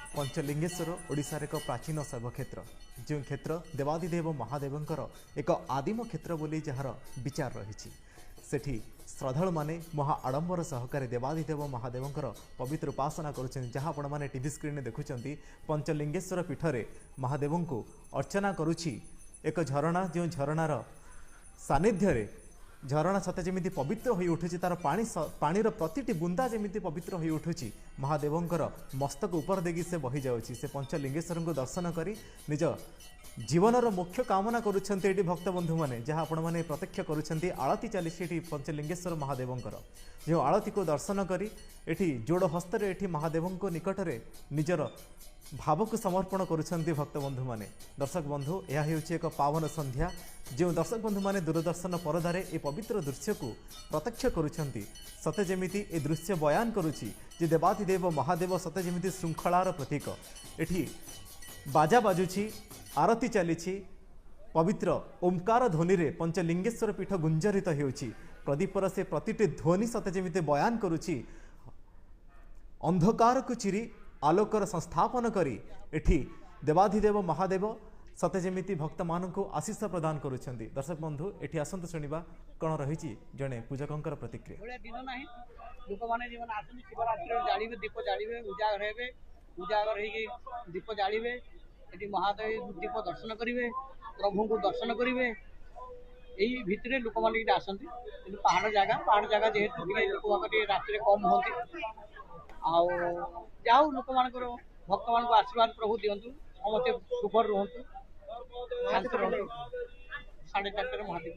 पंचलिंगेश्वर ओडिशार एक प्राचीन शैवक्षेत्र जो क्षेत्र देवादिदेव महादेवंकर एक आदिम क्षेत्र बोली जार विचार रही सेठी श्रद्धालु माने महा आडंबर सहकारे देवादिदेव महादेवंकर पवित्र उपासना करुछन जहाँ आपण माने टीवी स्क्रीन में देखुछंती पंचलिंगेश्वर पीठरे महादेव को अर्चना करुछि एक झरणा जो झरणार सानिध्य झरणा सते जमी पवित्र हो उठुची तार पानीर प्रतिटी बुंदा जमी पवित्र हो उठुची महादेवंकर मस्तक ऊपर देगी से बही जाउची से पंचलिंगेश्वर को दर्शन करी निज जीवनर मुख्य कामना करुछंती एटी भक्त बंधु माने जहाँ आपण माने प्रत्यक्ष करुछंती आळती चलीछि एटी पंचलिंगेश्वर महादेवंकर जो आळती को दर्शन करी एटी जोड़ हस्तरे एटी महादेवंको निकटरे निजर भाव को समर्पण करुछंती भक्त बंधु माने। दर्शक बंधु यह हेउछि एक पावन संध्या जो दर्शक बंधु माने दूरदर्शन परदारे ए पवित्र दृश्य को प्रत्यक्ष करुछंती सते जेमिति ए दृश्य बयान करुछि जे देवादिदेव महादेव सते जेमिति श्रृंखलार प्रतीक एठी बाजा बाजुछि आरती चलीछि पवित्र ओंकार ध्वनि रे पंचलिंगेश्वर पीठ गुंजरित हेउछि प्रदीपर से प्रतिटी ध्वनि सते जेमिति बयान करुछि अंधकार को चिरी आलोकर संस्थापन करी एठी देवाधिदेव महादेव सते जेमिति भक्त मान को आशीष प्रदान करुछंती। दर्शक बंधु एठी आसंत शुणिबा कौन रही जड़े पूजकंकर प्रतिक्रिया दिन ना लोक मैंने जीवन आसनी शिवरात्रि जाड़े दीप जाड़े उजागर हे उजागर हो दीप जाड़े ये महादेव दीप दर्शन करेंगे प्रभु को दर्शन करेंगे यही भितर लोक मैंने आसती पहाड़ जगह जेहेतु लोक रात कम होती जाऊ लोक मान भक्त मान आशीर्वाद प्रभु दिंतु समस्ते सुखर रुहतु शांति रुहतु 4:30 महादेव।